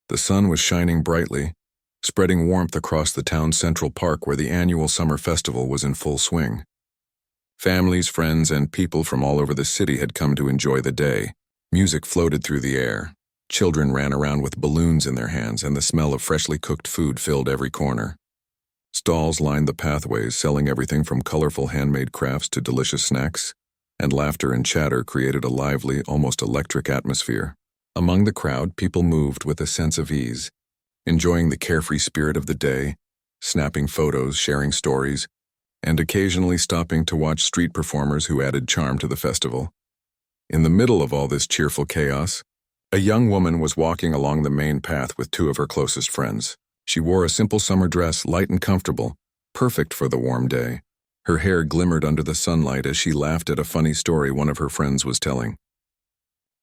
The sun was shining brightly, spreading warmth across the town's central park where the annual summer festival was in full swing. Families, friends, and people from all over the city had come to enjoy the day. Music floated through the air. Children ran around with balloons in their hands, and the smell of freshly cooked food filled every corner. Stalls lined the pathways, selling everything from colorful handmade crafts to delicious snacks, and laughter and chatter created a lively, almost electric atmosphere. Among the crowd, people moved with a sense of ease, enjoying the carefree spirit of the day, snapping photos, sharing stories, and occasionally stopping to watch street performers who added charm to the festival. In the middle of all this cheerful chaos, a young woman was walking along the main path with two of her closest friends. She wore a simple summer dress, light and comfortable, perfect for the warm day. Her hair glimmered under the sunlight as she laughed at a funny story one of her friends was telling.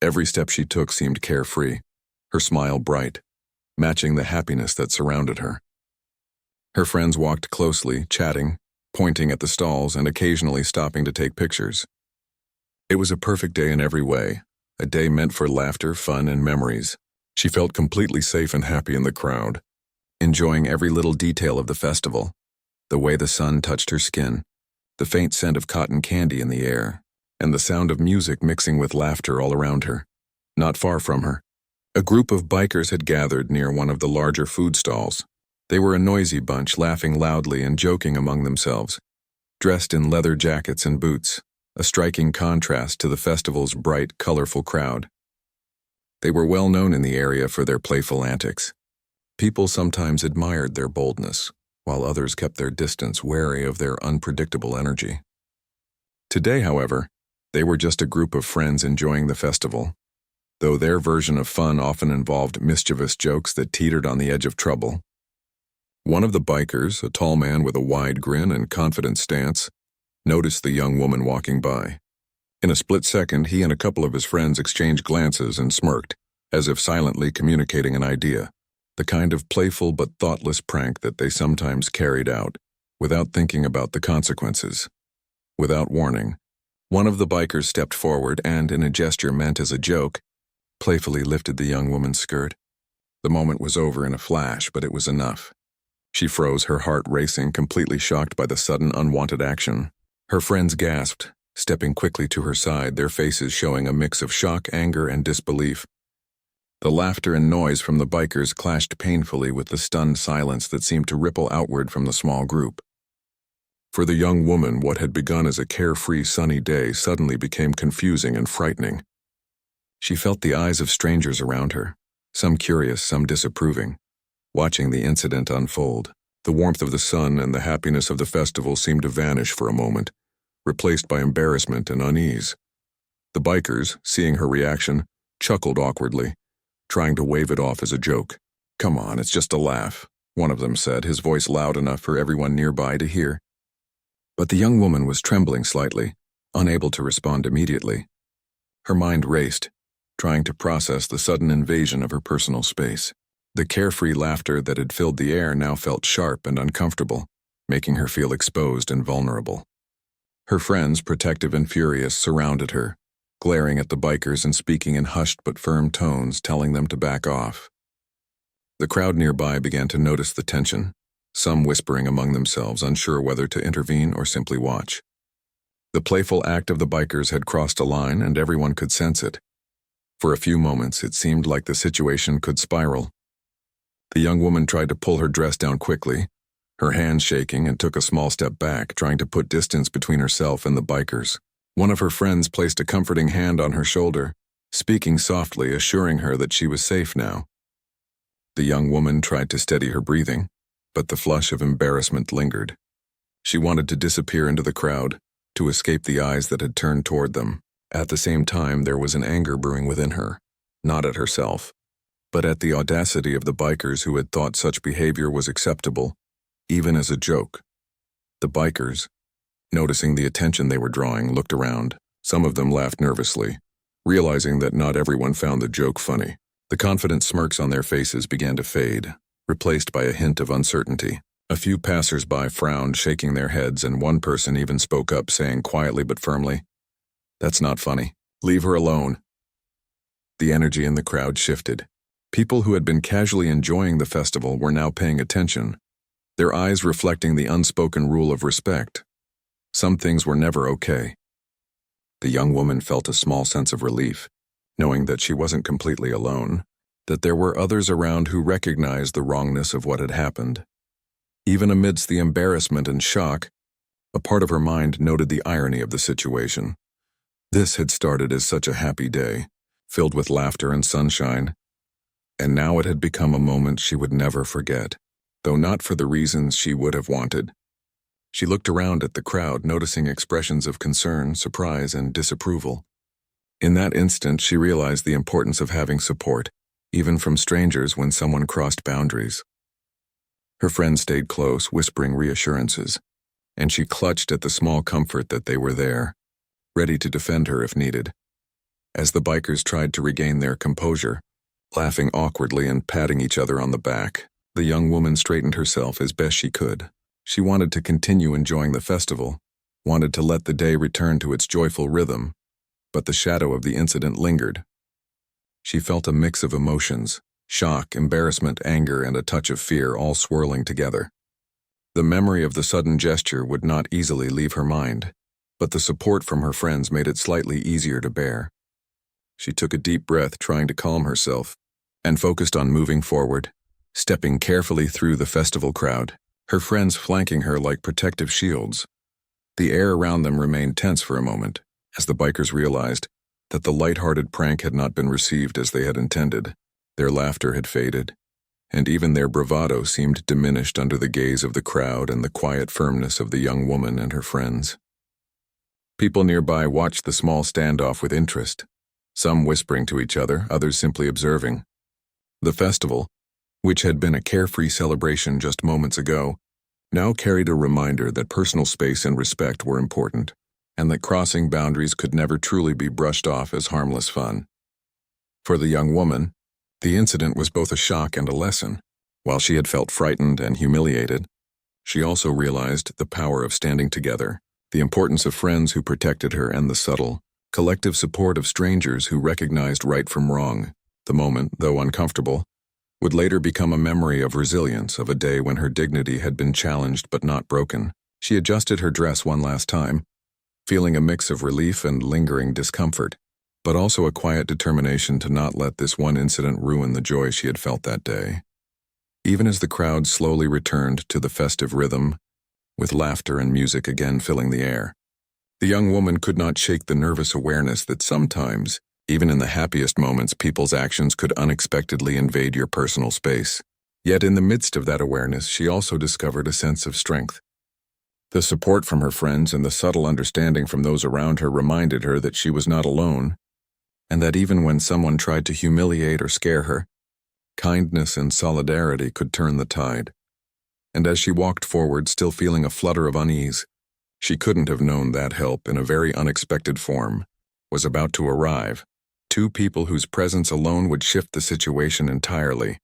Every step she took seemed carefree, her smile bright, matching the happiness that surrounded her. Her friends walked closely, chatting, pointing at the stalls, and occasionally stopping to take pictures. It was a perfect day in every way, a day meant for laughter, fun, and memories. She felt completely safe and happy in the crowd, enjoying every little detail of the festival, the way the sun touched her skin, the faint scent of cotton candy in the air, and the sound of music mixing with laughter all around her. Not far from her, a group of bikers had gathered near one of the larger food stalls. They were a noisy bunch, laughing loudly and joking among themselves, dressed in leather jackets and boots, a striking contrast to the festival's bright, colorful crowd. They were well known in the area for their playful antics. People sometimes admired their boldness, while others kept their distance, wary of their unpredictable energy. Today, however, they were just a group of friends enjoying the festival, though their version of fun often involved mischievous jokes that teetered on the edge of trouble. One of the bikers, a tall man with a wide grin and confident stance, noticed the young woman walking by. In a split second, he and a couple of his friends exchanged glances and smirked, as if silently communicating an idea, the kind of playful but thoughtless prank that they sometimes carried out, without thinking about the consequences. Without warning, one of the bikers stepped forward and, in a gesture meant as a joke, playfully lifted the young woman's skirt. The moment was over in a flash, but it was enough. She froze, her heart racing, completely shocked by the sudden, unwanted action. Her friends gasped, stepping quickly to her side, their faces showing a mix of shock, anger, and disbelief. The laughter and noise from the bikers clashed painfully with the stunned silence that seemed to ripple outward from the small group. For the young woman, what had begun as a carefree, sunny day suddenly became confusing and frightening. She felt the eyes of strangers around her, some curious, some disapproving. Watching the incident unfold, the warmth of the sun and the happiness of the festival seemed to vanish for a moment, replaced by embarrassment and unease. The bikers, seeing her reaction, chuckled awkwardly, trying to wave it off as a joke. "Come on, it's just a laugh," one of them said, his voice loud enough for everyone nearby to hear. But the young woman was trembling slightly, unable to respond immediately. Her mind raced, trying to process the sudden invasion of her personal space. The carefree laughter that had filled the air now felt sharp and uncomfortable, making her feel exposed and vulnerable. Her friends, protective and furious, surrounded her, glaring at the bikers and speaking in hushed but firm tones, telling them to back off. The crowd nearby began to notice the tension, some whispering among themselves, unsure whether to intervene or simply watch. The playful act of the bikers had crossed a line, and everyone could sense it. For a few moments, it seemed like the situation could spiral. The young woman tried to pull her dress down quickly, her hands shaking, and took a small step back, trying to put distance between herself and the bikers. One of her friends placed a comforting hand on her shoulder, speaking softly, assuring her that she was safe now. The young woman tried to steady her breathing, but the flush of embarrassment lingered. She wanted to disappear into the crowd, to escape the eyes that had turned toward them. At the same time, there was an anger brewing within her, not at herself, but at the audacity of the bikers who had thought such behavior was acceptable, even as a joke. The bikers, noticing the attention they were drawing, looked around. Some of them laughed nervously, realizing that not everyone found the joke funny. The confident smirks on their faces began to fade, replaced by a hint of uncertainty. A few passers-by frowned, shaking their heads, and one person even spoke up, saying quietly but firmly, "That's not funny. Leave her alone." The energy in the crowd shifted. People who had been casually enjoying the festival were now paying attention, their eyes reflecting the unspoken rule of respect. Some things were never okay. The young woman felt a small sense of relief, knowing that she wasn't completely alone, that there were others around who recognized the wrongness of what had happened. Even amidst the embarrassment and shock, a part of her mind noted the irony of the situation. This had started as such a happy day, filled with laughter and sunshine, and now it had become a moment she would never forget, though not for the reasons she would have wanted. She looked around at the crowd, noticing expressions of concern, surprise, and disapproval. In that instant, she realized the importance of having support, even from strangers when someone crossed boundaries. Her friends stayed close, whispering reassurances, and she clutched at the small comfort that they were there, ready to defend her if needed. As the bikers tried to regain their composure, laughing awkwardly and patting each other on the back, the young woman straightened herself as best she could. She wanted to continue enjoying the festival, wanted to let the day return to its joyful rhythm, but the shadow of the incident lingered. She felt a mix of emotions, shock, embarrassment, anger, and a touch of fear all swirling together. The memory of the sudden gesture would not easily leave her mind, but the support from her friends made it slightly easier to bear. She took a deep breath, trying to calm herself, and focused on moving forward, stepping carefully through the festival crowd, her friends flanking her like protective shields. The air around them remained tense for a moment, as the bikers realized that the light-hearted prank had not been received as they had intended. Their laughter had faded, and even their bravado seemed diminished under the gaze of the crowd and the quiet firmness of the young woman and her friends. People nearby watched the small standoff with interest, some whispering to each other, others simply observing. The festival, which had been a carefree celebration just moments ago, now carried a reminder that personal space and respect were important, and that crossing boundaries could never truly be brushed off as harmless fun. For the young woman, the incident was both a shock and a lesson. While she had felt frightened and humiliated, she also realized the power of standing together, the importance of friends who protected her, and the subtle, collective support of strangers who recognized right from wrong. The moment, though uncomfortable, would later become a memory of resilience, of a day when her dignity had been challenged but not broken. She adjusted her dress one last time, feeling a mix of relief and lingering discomfort, but also a quiet determination to not let this one incident ruin the joy she had felt that day. Even as the crowd slowly returned to the festive rhythm, with laughter and music again filling the air, the young woman could not shake the nervous awareness that sometimes, even in the happiest moments, people's actions could unexpectedly invade your personal space. Yet in the midst of that awareness, she also discovered a sense of strength. The support from her friends and the subtle understanding from those around her reminded her that she was not alone, and that even when someone tried to humiliate or scare her, kindness and solidarity could turn the tide. And as she walked forward, still feeling a flutter of unease, she couldn't have known that help, in a very unexpected form, was about to arrive. Two people whose presence alone would shift the situation entirely,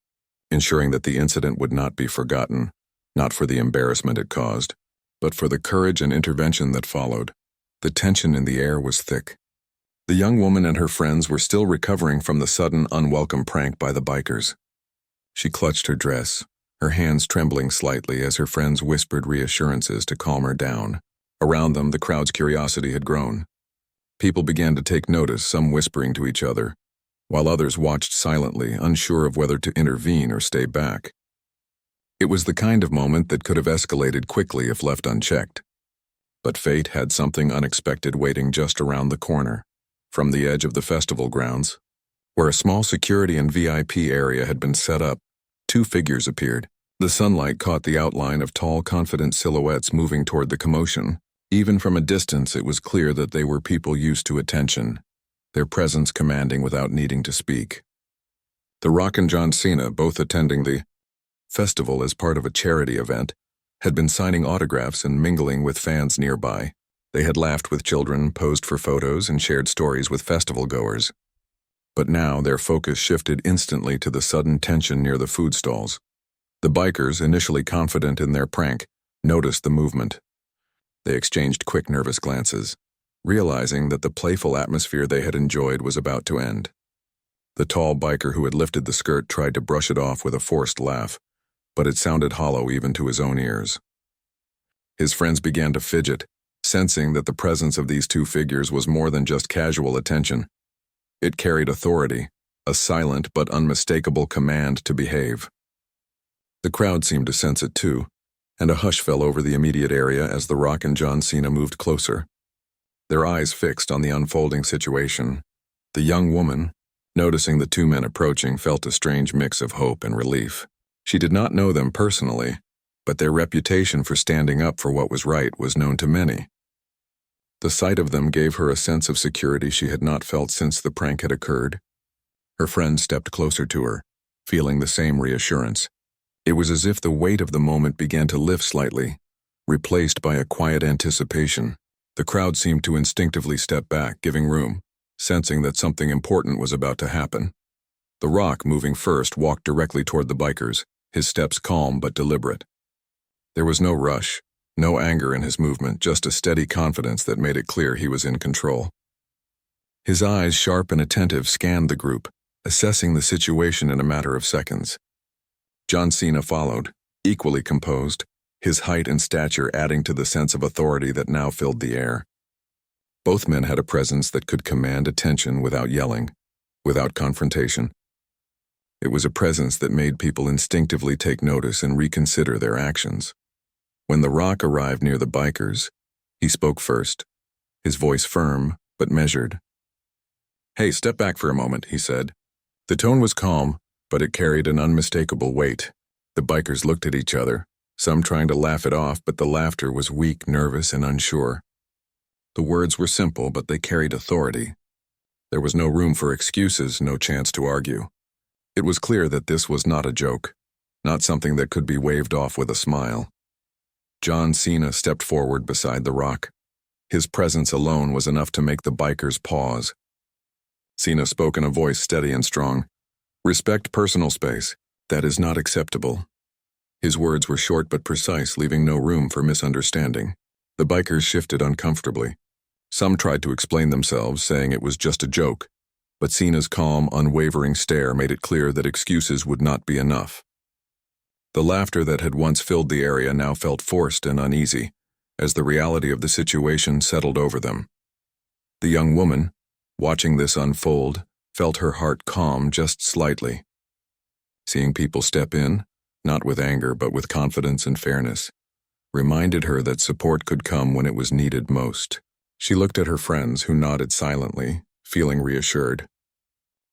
ensuring that the incident would not be forgotten, not for the embarrassment it caused, but for the courage and intervention that followed. The tension in the air was thick. The young woman and her friends were still recovering from the sudden, unwelcome prank by the bikers. She clutched her dress, her hands trembling slightly as her friends whispered reassurances to calm her down. Around them, the crowd's curiosity had grown. People began to take notice, some whispering to each other, while others watched silently, unsure of whether to intervene or stay back. It was the kind of moment that could have escalated quickly if left unchecked. But fate had something unexpected waiting just around the corner. From the edge of the festival grounds, where a small security and VIP area had been set up, two figures appeared. The sunlight caught the outline of tall, confident silhouettes moving toward the commotion. Even from a distance, it was clear that they were people used to attention, their presence commanding without needing to speak. The Rock and John Cena, both attending the festival as part of a charity event, had been signing autographs and mingling with fans nearby. They had laughed with children, posed for photos, and shared stories with festival goers. But now their focus shifted instantly to the sudden tension near the food stalls. The bikers, initially confident in their prank, noticed the movement. They exchanged quick, nervous glances, realizing that the playful atmosphere they had enjoyed was about to end. The tall biker who had lifted the skirt tried to brush it off with a forced laugh, but it sounded hollow even to his own ears. His friends began to fidget, sensing that the presence of these two figures was more than just casual attention. It carried authority, a silent but unmistakable command to behave. The crowd seemed to sense it too, and a hush fell over the immediate area as the Rock and John Cena moved closer. Their eyes fixed on the unfolding situation. The young woman, noticing the two men approaching, felt a strange mix of hope and relief. She did not know them personally, but their reputation for standing up for what was right was known to many. The sight of them gave her a sense of security she had not felt since the prank had occurred. Her friend stepped closer to her, feeling the same reassurance. It was as if the weight of the moment began to lift slightly, replaced by a quiet anticipation. The crowd seemed to instinctively step back, giving room, sensing that something important was about to happen. The Rock, moving first, walked directly toward the bikers, his steps calm but deliberate. There was no rush, no anger in his movement, just a steady confidence that made it clear he was in control. His eyes, sharp and attentive, scanned the group, assessing the situation in a matter of seconds. John Cena followed, equally composed, his height and stature adding to the sense of authority that now filled the air. Both men had a presence that could command attention without yelling, without confrontation. It was a presence that made people instinctively take notice and reconsider their actions. When the Rock arrived near the bikers, he spoke first, his voice firm but measured. "Hey, step back for a moment," he said. The tone was calm, but it carried an unmistakable weight. The bikers looked at each other, some trying to laugh it off, but the laughter was weak, nervous, and unsure. The words were simple, but they carried authority. There was no room for excuses, no chance to argue. It was clear that this was not a joke, not something that could be waved off with a smile. John Cena stepped forward beside the Rock. His presence alone was enough to make the bikers pause. Cena spoke in a voice steady and strong. "Respect personal space. That is not acceptable." His words were short but precise, leaving no room for misunderstanding. The bikers shifted uncomfortably. Some tried to explain themselves, saying it was just a joke, but Cena's calm, unwavering stare made it clear that excuses would not be enough. The laughter that had once filled the area now felt forced and uneasy, as the reality of the situation settled over them. The young woman, watching this unfold, felt her heart calm just slightly. Seeing people step in, not with anger but with confidence and fairness, reminded her that support could come when it was needed most. She looked at her friends, who nodded silently, feeling reassured.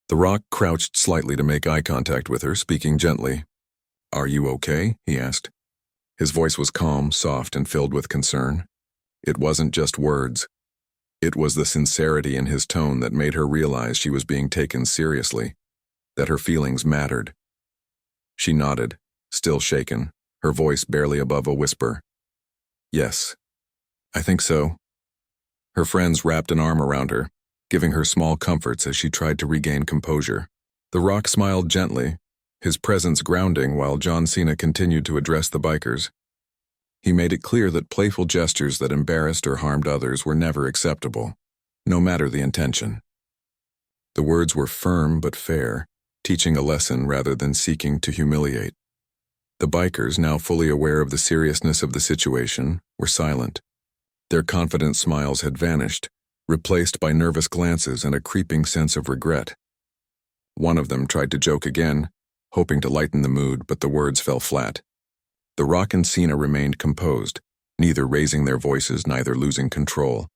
The Rock crouched slightly to make eye contact with her, speaking gently. "Are you okay?" he asked. His voice was calm, soft, and filled with concern. It wasn't just words. It was the sincerity in his tone that made her realize she was being taken seriously, that her feelings mattered. She nodded, still shaken, her voice barely above a whisper. "Yes, I think so." Her friends wrapped an arm around her, giving her small comforts as she tried to regain composure. The Rock smiled gently, his presence grounding while John Cena continued to address the bikers. He made it clear that playful gestures that embarrassed or harmed others were never acceptable, no matter the intention. The words were firm but fair, teaching a lesson rather than seeking to humiliate. The bikers, now fully aware of the seriousness of the situation, were silent. Their confident smiles had vanished, replaced by nervous glances and a creeping sense of regret. One of them tried to joke again, hoping to lighten the mood, but the words fell flat. The Rock and Cena remained composed, neither raising their voices, neither losing control.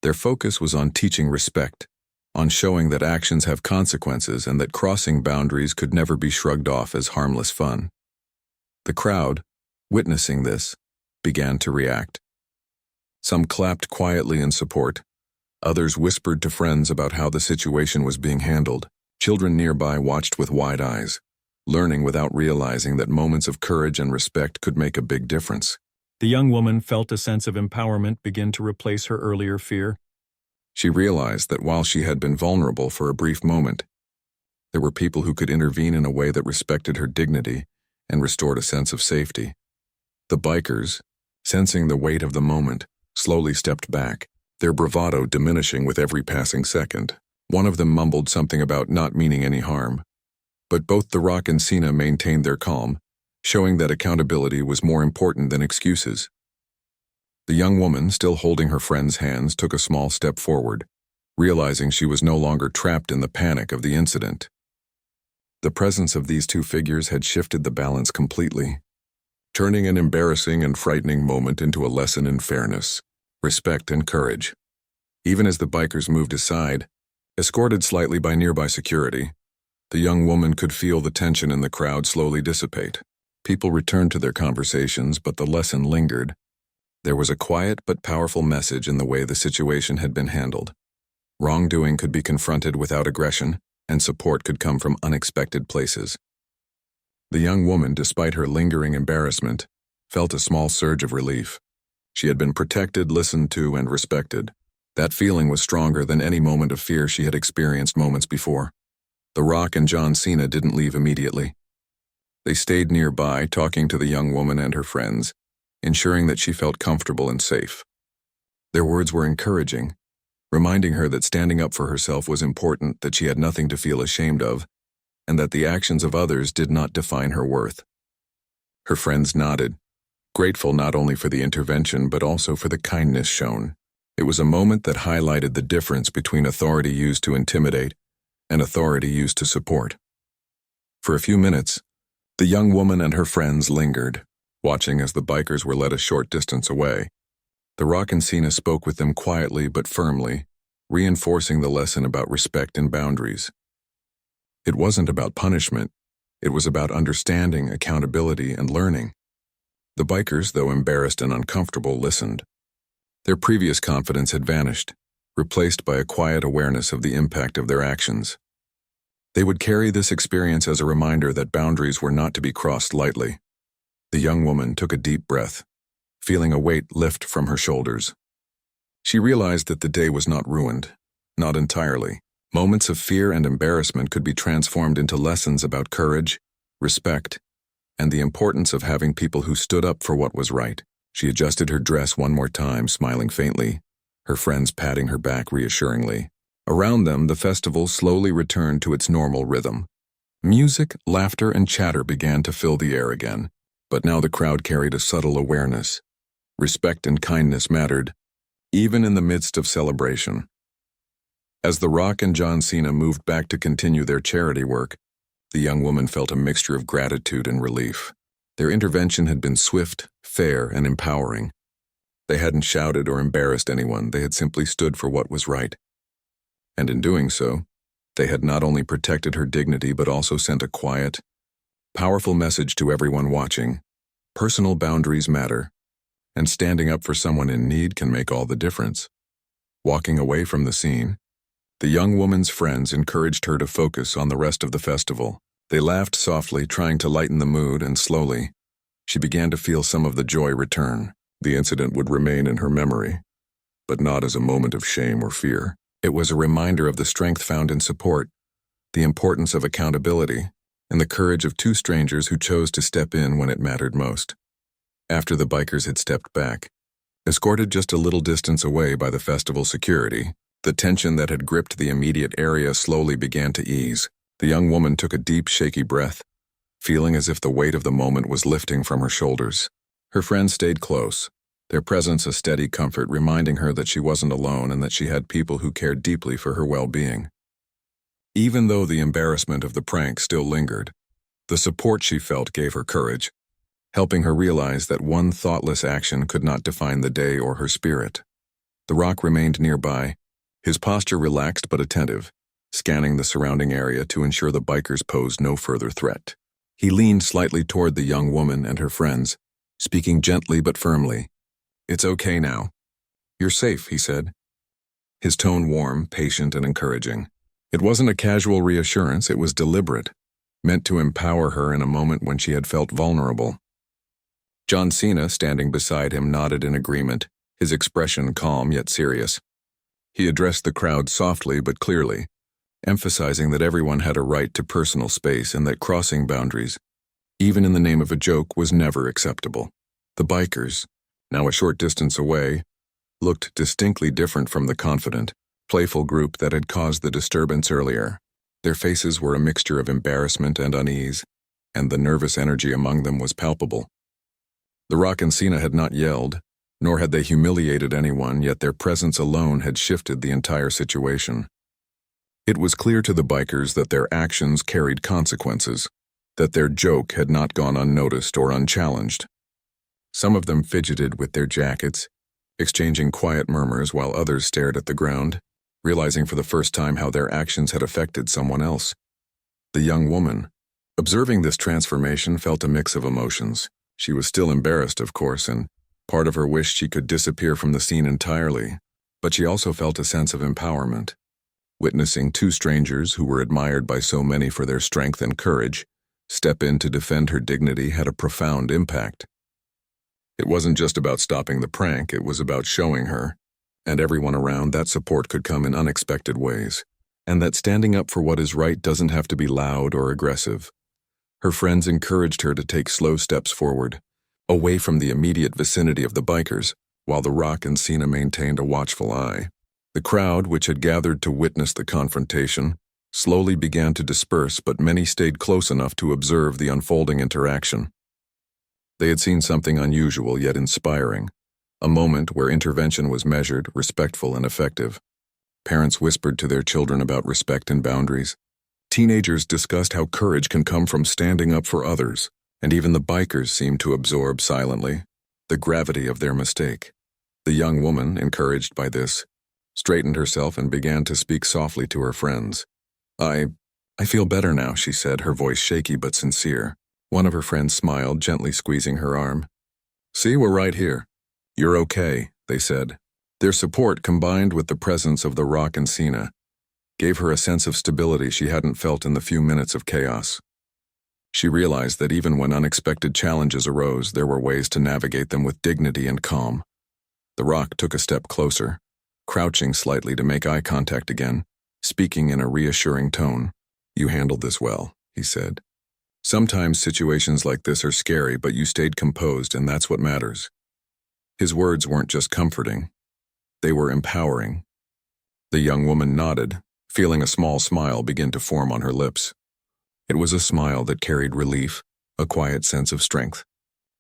Their focus was on teaching respect, on showing that actions have consequences and that crossing boundaries could never be shrugged off as harmless fun. The crowd, witnessing this, began to react. Some clapped quietly in support. Others whispered to friends about how the situation was being handled. Children nearby watched with wide eyes, learning without realizing that moments of courage and respect could make a big difference. The young woman felt a sense of empowerment begin to replace her earlier fear. She realized that while she had been vulnerable for a brief moment, there were people who could intervene in a way that respected her dignity and restored a sense of safety. The bikers, sensing the weight of the moment, slowly stepped back, their bravado diminishing with every passing second. One of them mumbled something about not meaning any harm, but both The Rock and Cena maintained their calm, showing that accountability was more important than excuses. The young woman, still holding her friend's hands, took a small step forward, realizing she was no longer trapped in the panic of the incident. The presence of these two figures had shifted the balance completely, turning an embarrassing and frightening moment into a lesson in fairness, respect, and courage. Even as the bikers moved aside, escorted slightly by nearby security, the young woman could feel the tension in the crowd slowly dissipate. People returned to their conversations, but the lesson lingered. There was a quiet but powerful message in the way the situation had been handled. Wrongdoing could be confronted without aggression, and support could come from unexpected places. The young woman, despite her lingering embarrassment, felt a small surge of relief. She had been protected, listened to, and respected. That feeling was stronger than any moment of fear she had experienced moments before. The Rock and John Cena didn't leave immediately. They stayed nearby, talking to the young woman and her friends, ensuring that she felt comfortable and safe. Their words were encouraging, reminding her that standing up for herself was important, that she had nothing to feel ashamed of, and that the actions of others did not define her worth. Her friends nodded, grateful not only for the intervention but also for the kindness shown. It was a moment that highlighted the difference between authority used to intimidate and authority used to support. For a few minutes, the young woman and her friends lingered, watching as the bikers were led a short distance away. The Rock and Cena spoke with them quietly but firmly, reinforcing the lesson about respect and boundaries. It wasn't about punishment, it was about understanding, accountability, and learning. The bikers, though embarrassed and uncomfortable, listened. Their previous confidence had vanished, replaced by a quiet awareness of the impact of their actions. They would carry this experience as a reminder that boundaries were not to be crossed lightly. The young woman took a deep breath, feeling a weight lift from her shoulders. She realized that the day was not ruined, not entirely. Moments of fear and embarrassment could be transformed into lessons about courage, respect, and the importance of having people who stood up for what was right. She adjusted her dress one more time, smiling faintly, her friends patting her back reassuringly. Around them, the festival slowly returned to its normal rhythm. Music, laughter, and chatter began to fill the air again, but now the crowd carried a subtle awareness. Respect and kindness mattered, even in the midst of celebration. As The Rock and John Cena moved back to continue their charity work, the young woman felt a mixture of gratitude and relief. Their intervention had been swift, fair, and empowering. They hadn't shouted or embarrassed anyone, they had simply stood for what was right. And in doing so, they had not only protected her dignity but also sent a quiet, powerful message to everyone watching. Personal boundaries matter, and standing up for someone in need can make all the difference. Walking away from the scene, the young woman's friends encouraged her to focus on the rest of the festival. They laughed softly, trying to lighten the mood, and slowly, she began to feel some of the joy return. The incident would remain in her memory, but not as a moment of shame or fear. It was a reminder of the strength found in support, the importance of accountability, and the courage of two strangers who chose to step in when it mattered most. After the bikers had stepped back, escorted just a little distance away by the festival security, the tension that had gripped the immediate area slowly began to ease. The young woman took a deep, shaky breath, feeling as if the weight of the moment was lifting from her shoulders. Her friends stayed close, their presence a steady comfort, reminding her that she wasn't alone and that she had people who cared deeply for her well-being. Even though the embarrassment of the prank still lingered, the support she felt gave her courage, helping her realize that one thoughtless action could not define the day or her spirit. The Rock remained nearby, his posture relaxed but attentive, scanning the surrounding area to ensure the bikers posed no further threat. He leaned slightly toward the young woman and her friends, speaking gently but firmly. "It's okay now. You're safe," he said, his tone warm, patient, and encouraging. It wasn't a casual reassurance, it was deliberate, meant to empower her in a moment when she had felt vulnerable. John Cena, standing beside him, nodded in agreement, his expression calm yet serious. He addressed the crowd softly but clearly, emphasizing that everyone had a right to personal space and that crossing boundaries, even in the name of a joke, was never acceptable. The bikers, now a short distance away, looked distinctly different from the confident, playful group that had caused the disturbance earlier. Their faces were a mixture of embarrassment and unease, and the nervous energy among them was palpable. The Rock and Cena had not yelled, nor had they humiliated anyone, yet their presence alone had shifted the entire situation. It was clear to the bikers that their actions carried consequences, that their joke had not gone unnoticed or unchallenged. Some of them fidgeted with their jackets, exchanging quiet murmurs while others stared at the ground, realizing for the first time how their actions had affected someone else. The young woman, observing this transformation, felt a mix of emotions. She was still embarrassed, of course, and part of her wished she could disappear from the scene entirely, but she also felt a sense of empowerment. Witnessing two strangers who were admired by so many for their strength and courage step in to defend her dignity had a profound impact. It wasn't just about stopping the prank, it was about showing her, and everyone around, that support could come in unexpected ways, and that standing up for what is right doesn't have to be loud or aggressive. Her friends encouraged her to take slow steps forward, away from the immediate vicinity of the bikers, while the Rock and Cena maintained a watchful eye. The crowd, which had gathered to witness the confrontation, slowly began to disperse, but many stayed close enough to observe the unfolding interaction. They had seen something unusual yet inspiring, a moment where intervention was measured, respectful, and effective. Parents whispered to their children about respect and boundaries. Teenagers discussed how courage can come from standing up for others, and even the bikers seemed to absorb silently the gravity of their mistake. The young woman, encouraged by this, straightened herself and began to speak softly to her friends. I feel better now, she said, her voice shaky but sincere. One of her friends smiled, gently squeezing her arm. See, we're right here. You're okay, they said. Their support, combined with the presence of the Rock and Cena, gave her a sense of stability she hadn't felt in the few minutes of chaos. She realized that even when unexpected challenges arose, there were ways to navigate them with dignity and calm. The Rock took a step closer, crouching slightly to make eye contact again, speaking in a reassuring tone. You handled this well, he said. Sometimes situations like this are scary, but you stayed composed, and that's what matters. His words weren't just comforting. They were empowering. The young woman nodded, feeling a small smile begin to form on her lips. It was a smile that carried relief, a quiet sense of strength,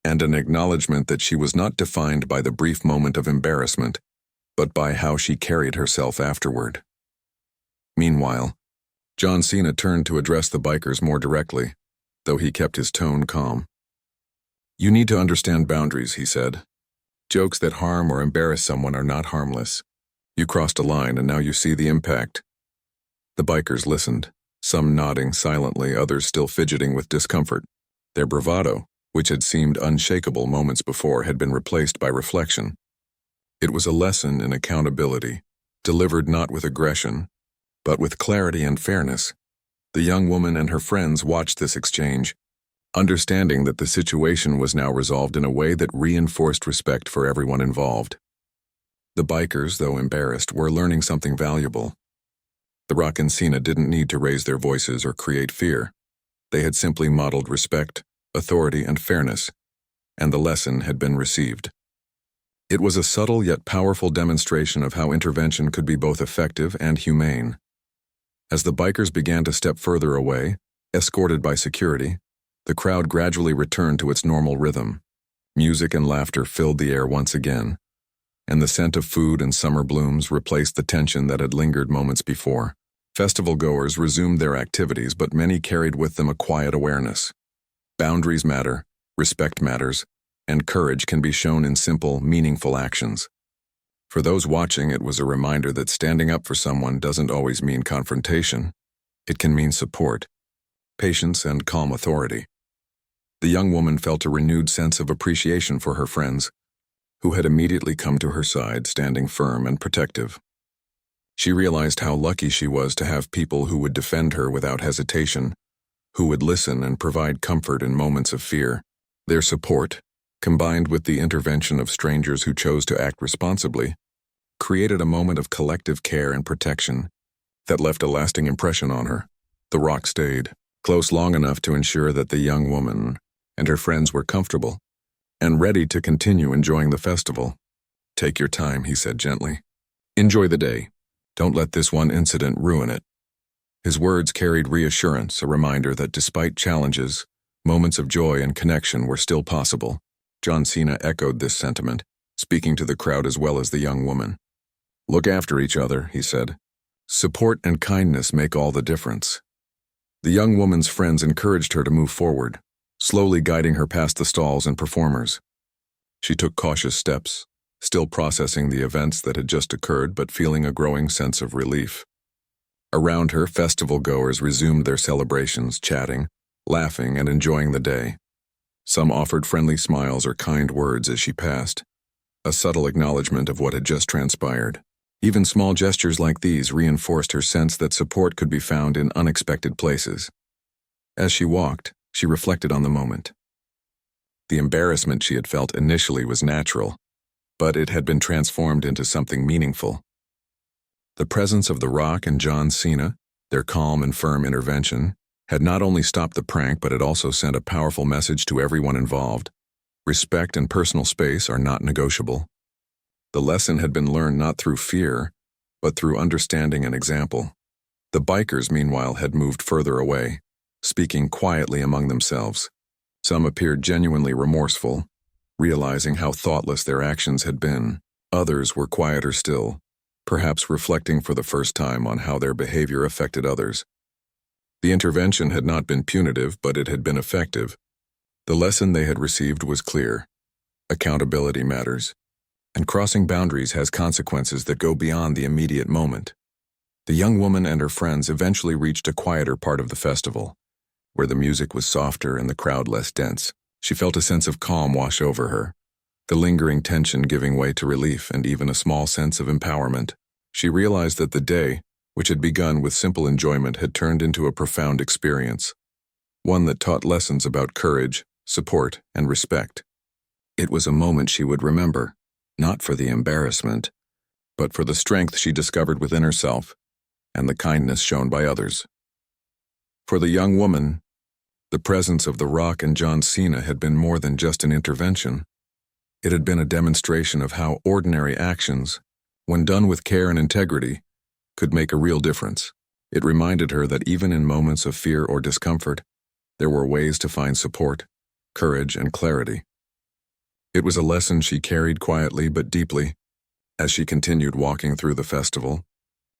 and an acknowledgement that she was not defined by the brief moment of embarrassment, but by how she carried herself afterward. Meanwhile, John Cena turned to address the bikers more directly, though he kept his tone calm. You need to understand boundaries, he said. Jokes that harm or embarrass someone are not harmless. You crossed a line and now you see the impact. The bikers listened, some nodding silently, others still fidgeting with discomfort. Their bravado, which had seemed unshakable moments before, had been replaced by reflection. It was a lesson in accountability, delivered not with aggression, but with clarity and fairness. The young woman and her friends watched this exchange, understanding that the situation was now resolved in a way that reinforced respect for everyone involved. The bikers, though embarrassed, were learning something valuable. The Rock and Cena didn't need to raise their voices or create fear. They had simply modeled respect, authority, and fairness, and the lesson had been received. It was a subtle yet powerful demonstration of how intervention could be both effective and humane. As the bikers began to step further away, escorted by security, the crowd gradually returned to its normal rhythm. Music and laughter filled the air once again, and the scent of food and summer blooms replaced the tension that had lingered moments before. Festival goers resumed their activities, but many carried with them a quiet awareness. Boundaries matter, respect matters, and courage can be shown in simple, meaningful actions. For those watching, it was a reminder that standing up for someone doesn't always mean confrontation. It can mean support, patience, and calm authority. The young woman felt a renewed sense of appreciation for her friends, who had immediately come to her side, standing firm and protective. She realized how lucky she was to have people who would defend her without hesitation, who would listen and provide comfort in moments of fear. Their support, combined with the intervention of strangers who chose to act responsibly, created a moment of collective care and protection that left a lasting impression on her. The Rock stayed close long enough to ensure that the young woman and her friends were comfortable and ready to continue enjoying the festival. Take your time, he said gently. Enjoy the day. Don't let this one incident ruin it. His words carried reassurance, a reminder that despite challenges, moments of joy and connection were still possible. John Cena echoed this sentiment, speaking to the crowd as well as the young woman. "Look after each other," he said. "Support and kindness make all the difference." The young woman's friends encouraged her to move forward, slowly guiding her past the stalls and performers. She took cautious steps, still processing the events that had just occurred but feeling a growing sense of relief. Around her, festival goers resumed their celebrations, chatting, laughing, and enjoying the day. Some offered friendly smiles or kind words as she passed, a subtle acknowledgement of what had just transpired. Even small gestures like these reinforced her sense that support could be found in unexpected places. As she walked, she reflected on the moment. The embarrassment she had felt initially was natural, but it had been transformed into something meaningful. The presence of the Rock and John Cena, their calm and firm intervention, had not only stopped the prank but it also sent a powerful message to everyone involved. Respect and personal space are not negotiable. The lesson had been learned not through fear, but through understanding and example. The bikers, meanwhile, had moved further away, speaking quietly among themselves. Some appeared genuinely remorseful, realizing how thoughtless their actions had been. Others were quieter still, perhaps reflecting for the first time on how their behavior affected others. The intervention had not been punitive, but it had been effective. The lesson they had received was clear. Accountability matters, and crossing boundaries has consequences that go beyond the immediate moment. The young woman and her friends eventually reached a quieter part of the festival, where the music was softer and the crowd less dense. She felt a sense of calm wash over her, the lingering tension giving way to relief and even a small sense of empowerment. She realized that the day, which had begun with simple enjoyment, had turned into a profound experience, one that taught lessons about courage, support, and respect. It was a moment she would remember, not for the embarrassment, but for the strength she discovered within herself and the kindness shown by others. For the young woman, the presence of the Rock and John Cena had been more than just an intervention. It had been a demonstration of how ordinary actions, when done with care and integrity, could make a real difference. It reminded her that even in moments of fear or discomfort, there were ways to find support, courage, and clarity. It was a lesson she carried quietly but deeply as she continued walking through the festival,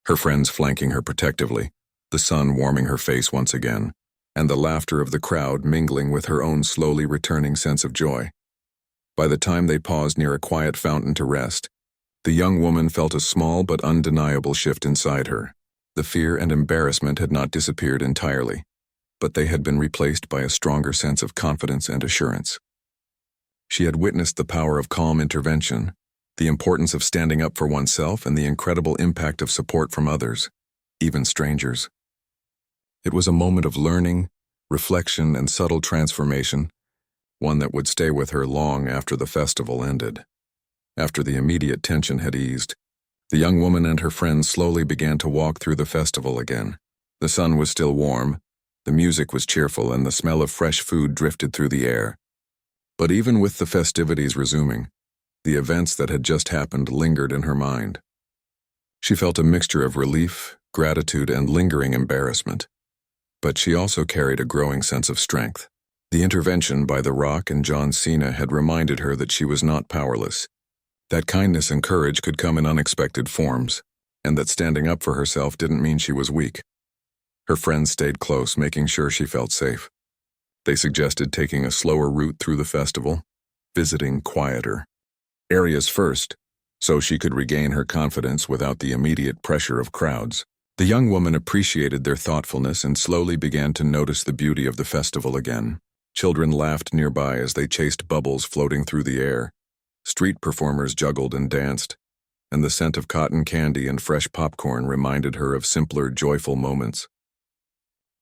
her friends flanking her protectively, the sun warming her face once again, and the laughter of the crowd mingling with her own slowly returning sense of joy. By the time they paused near a quiet fountain to rest, the young woman felt a small but undeniable shift inside her. The fear and embarrassment had not disappeared entirely, but they had been replaced by a stronger sense of confidence and assurance. She had witnessed the power of calm intervention, the importance of standing up for oneself, and the incredible impact of support from others, even strangers. It was a moment of learning, reflection, and subtle transformation, one that would stay with her long after the festival ended. After the immediate tension had eased, the young woman and her friends slowly began to walk through the festival again. The sun was still warm, the music was cheerful, and the smell of fresh food drifted through the air. But even with the festivities resuming, the events that had just happened lingered in her mind. She felt a mixture of relief, gratitude, and lingering embarrassment. But she also carried a growing sense of strength. The intervention by the Rock and John Cena had reminded her that she was not powerless, that kindness and courage could come in unexpected forms, and that standing up for herself didn't mean she was weak. Her friends stayed close, making sure she felt safe. They suggested taking a slower route through the festival, visiting quieter areas first, so she could regain her confidence without the immediate pressure of crowds. The young woman appreciated their thoughtfulness and slowly began to notice the beauty of the festival again. Children laughed nearby as they chased bubbles floating through the air. Street performers juggled and danced, and the scent of cotton candy and fresh popcorn reminded her of simpler, joyful moments.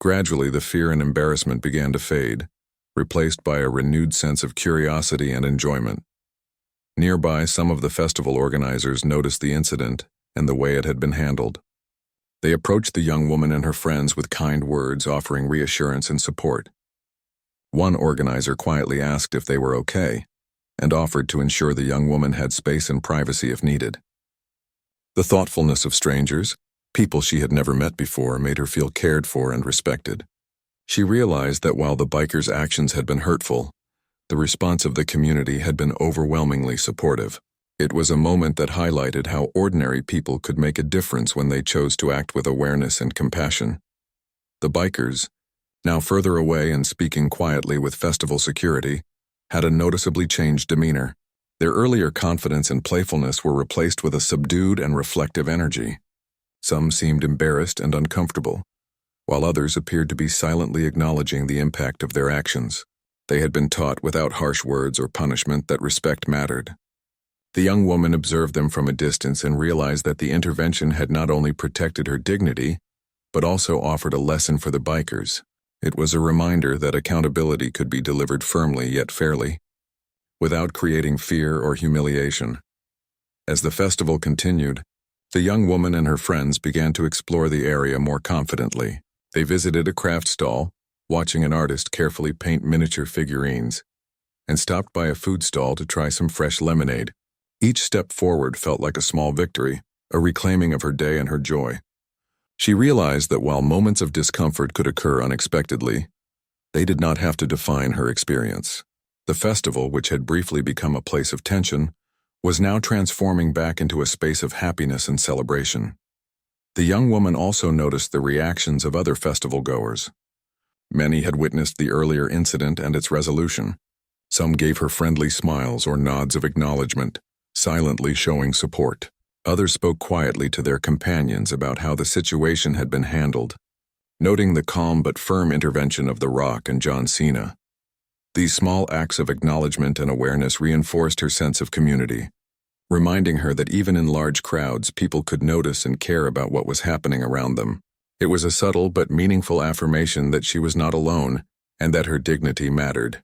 Gradually, the fear and embarrassment began to fade, replaced by a renewed sense of curiosity and enjoyment. Nearby, some of the festival organizers noticed the incident and the way it had been handled. They approached the young woman and her friends with kind words, offering reassurance and support. One organizer quietly asked if they were okay, and offered to ensure the young woman had space and privacy if needed. The thoughtfulness of strangers, people she had never met before, made her feel cared for and respected. She realized that while the bikers' actions had been hurtful, the response of the community had been overwhelmingly supportive. It was a moment that highlighted how ordinary people could make a difference when they chose to act with awareness and compassion. The bikers, now further away and speaking quietly with festival security, had a noticeably changed demeanor. Their earlier confidence and playfulness were replaced with a subdued and reflective energy. Some seemed embarrassed and uncomfortable, while others appeared to be silently acknowledging the impact of their actions. They had been taught without harsh words or punishment that respect mattered. The young woman observed them from a distance and realized that the intervention had not only protected her dignity, but also offered a lesson for the bikers. It was a reminder that accountability could be delivered firmly yet fairly, without creating fear or humiliation. As the festival continued, the young woman and her friends began to explore the area more confidently. They visited a craft stall, watching an artist carefully paint miniature figurines, and stopped by a food stall to try some fresh lemonade. Each step forward felt like a small victory, a reclaiming of her day and her joy. She realized that while moments of discomfort could occur unexpectedly, they did not have to define her experience. The festival, which had briefly become a place of tension, was now transforming back into a space of happiness and celebration. The young woman also noticed the reactions of other festival-goers. Many had witnessed the earlier incident and its resolution. Some gave her friendly smiles or nods of acknowledgement, silently showing support. Others spoke quietly to their companions about how the situation had been handled, noting the calm but firm intervention of the Rock and John Cena. These small acts of acknowledgement and awareness reinforced her sense of community, reminding her that even in large crowds, people could notice and care about what was happening around them. It was a subtle but meaningful affirmation that she was not alone and that her dignity mattered.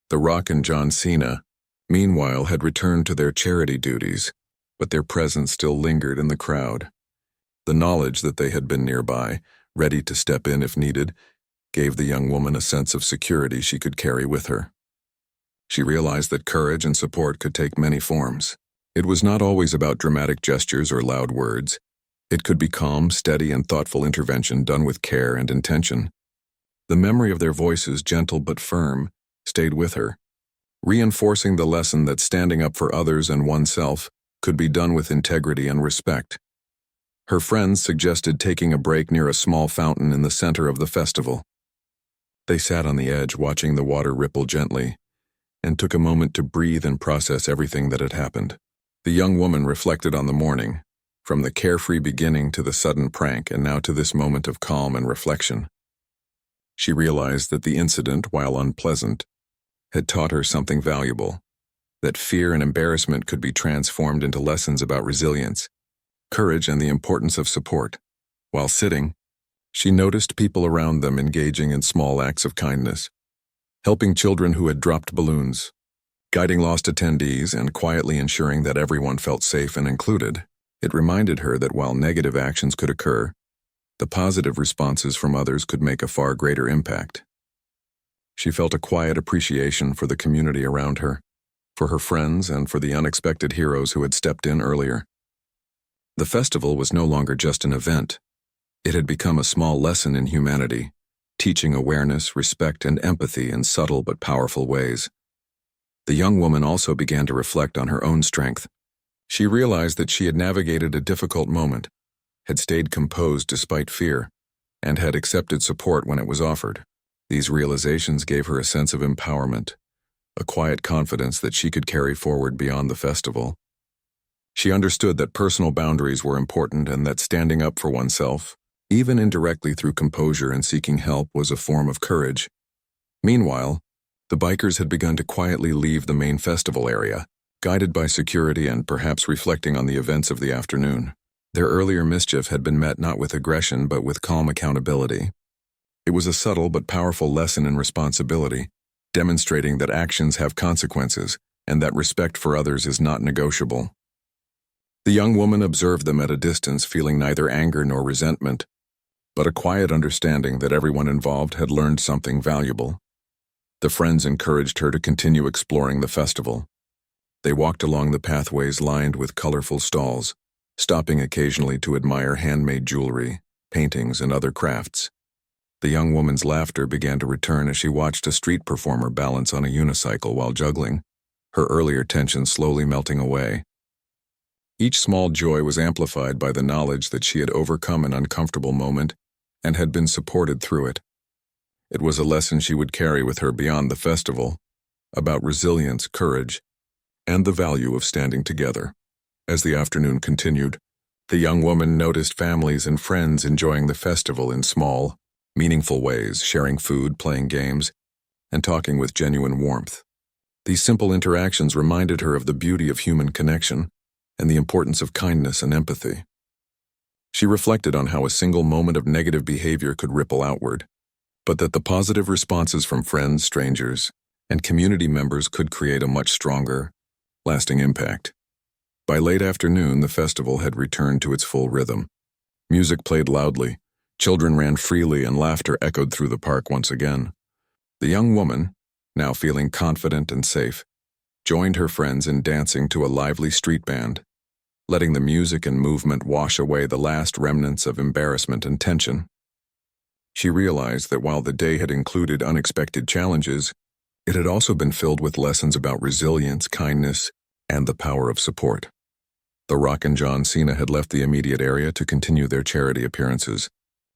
The Rock and John Cena, meanwhile, had returned to their charity duties, but their presence still lingered in the crowd. The knowledge that they had been nearby, ready to step in if needed, gave the young woman a sense of security she could carry with her. She realized that courage and support could take many forms. It was not always about dramatic gestures or loud words. It could be calm, steady, and thoughtful intervention done with care and intention. The memory of their voices, gentle but firm, stayed with her, reinforcing the lesson that standing up for others and oneself could be done with integrity and respect. Her friends suggested taking a break near a small fountain in the center of the festival. They sat on the edge, watching the water ripple gently, and took a moment to breathe and process everything that had happened. The young woman reflected on the morning, from the carefree beginning to the sudden prank and now to this moment of calm and reflection. She realized that the incident, while unpleasant, had taught her something valuable, that fear and embarrassment could be transformed into lessons about resilience, courage, and the importance of support. While sitting, she noticed people around them engaging in small acts of kindness, helping children who had dropped balloons, guiding lost attendees, and quietly ensuring that everyone felt safe and included. It reminded her that while negative actions could occur, the positive responses from others could make a far greater impact. She felt a quiet appreciation for the community around her, for her friends, and for the unexpected heroes who had stepped in earlier. The festival was no longer just an event. It had become a small lesson in humanity, teaching awareness, respect, and empathy in subtle but powerful ways. The young woman also began to reflect on her own strength. She realized that she had navigated a difficult moment, had stayed composed despite fear, and had accepted support when it was offered. These realizations gave her a sense of empowerment, a quiet confidence that she could carry forward beyond the festival. She understood that personal boundaries were important and that standing up for oneself, even indirectly through composure and seeking help, was a form of courage. Meanwhile, the bikers had begun to quietly leave the main festival area, guided by security and perhaps reflecting on the events of the afternoon. Their earlier mischief had been met not with aggression but with calm accountability. It was a subtle but powerful lesson in responsibility, demonstrating that actions have consequences and that respect for others is not negotiable. The young woman observed them at a distance, feeling neither anger nor resentment, but a quiet understanding that everyone involved had learned something valuable. The friends encouraged her to continue exploring the festival. They walked along the pathways lined with colorful stalls, stopping occasionally to admire handmade jewelry, paintings, and other crafts. The young woman's laughter began to return as she watched a street performer balance on a unicycle while juggling, her earlier tension slowly melting away. Each small joy was amplified by the knowledge that she had overcome an uncomfortable moment and had been supported through it. It was a lesson she would carry with her beyond the festival, about resilience, courage, and the value of standing together. As the afternoon continued, the young woman noticed families and friends enjoying the festival in small, meaningful ways, sharing food, playing games, and talking with genuine warmth. These simple interactions reminded her of the beauty of human connection and the importance of kindness and empathy. She reflected on how a single moment of negative behavior could ripple outward, but that the positive responses from friends, strangers, and community members could create a much stronger, lasting impact. By late afternoon, the festival had returned to its full rhythm. Music played loudly, children ran freely, and laughter echoed through the park once again. The young woman, now feeling confident and safe, joined her friends in dancing to a lively street band, letting the music and movement wash away the last remnants of embarrassment and tension. She realized that while the day had included unexpected challenges, it had also been filled with lessons about resilience, kindness, and the power of support. The Rock and John Cena had left the immediate area to continue their charity appearances,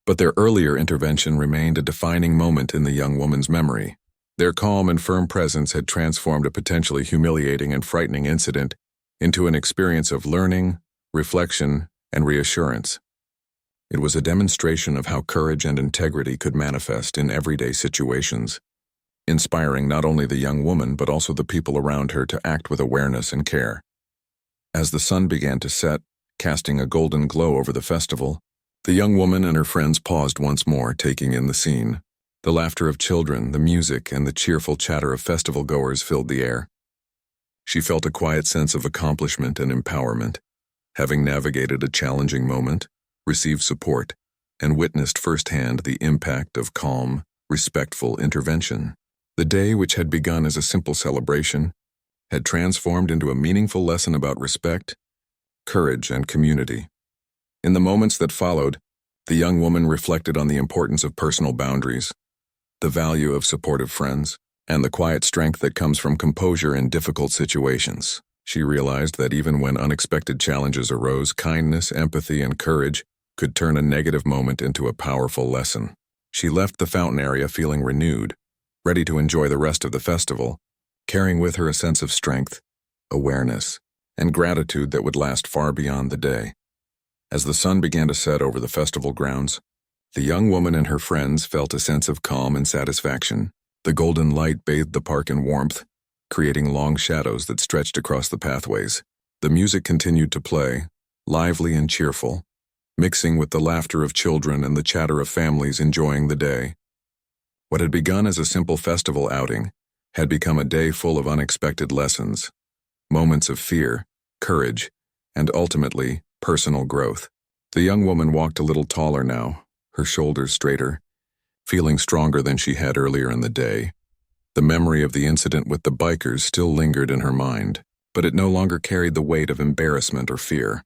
but their earlier intervention remained a defining moment in the young woman's memory. Their calm and firm presence had transformed a potentially humiliating and frightening incident into an experience of learning, reflection, and reassurance. It was a demonstration of how courage and integrity could manifest in everyday situations, inspiring not only the young woman but also the people around her to act with awareness and care. As the sun began to set, casting a golden glow over the festival, the young woman and her friends paused once more, taking in the scene. The laughter of children, the music, and the cheerful chatter of festival-goers filled the air. She felt a quiet sense of accomplishment and empowerment, having navigated a challenging moment, received support, and witnessed firsthand the impact of calm, respectful intervention. The day, which had begun as a simple celebration, had transformed into a meaningful lesson about respect, courage, and community. In the moments that followed, the young woman reflected on the importance of personal boundaries, the value of supportive friends, and the quiet strength that comes from composure in difficult situations. She realized that even when unexpected challenges arose, kindness, empathy, and courage could turn a negative moment into a powerful lesson. She left the fountain area feeling renewed, ready to enjoy the rest of the festival, carrying with her a sense of strength, awareness, and gratitude that would last far beyond the day. As the sun began to set over the festival grounds, the young woman and her friends felt a sense of calm and satisfaction. The golden light bathed the park in warmth, creating long shadows that stretched across the pathways. The music continued to play, lively and cheerful, mixing with the laughter of children and the chatter of families enjoying the day. What had begun as a simple festival outing had become a day full of unexpected lessons, moments of fear, courage, and ultimately, personal growth. The young woman walked a little taller now, her shoulders straighter, feeling stronger than she had earlier in the day. The memory of the incident with the bikers still lingered in her mind, but it no longer carried the weight of embarrassment or fear.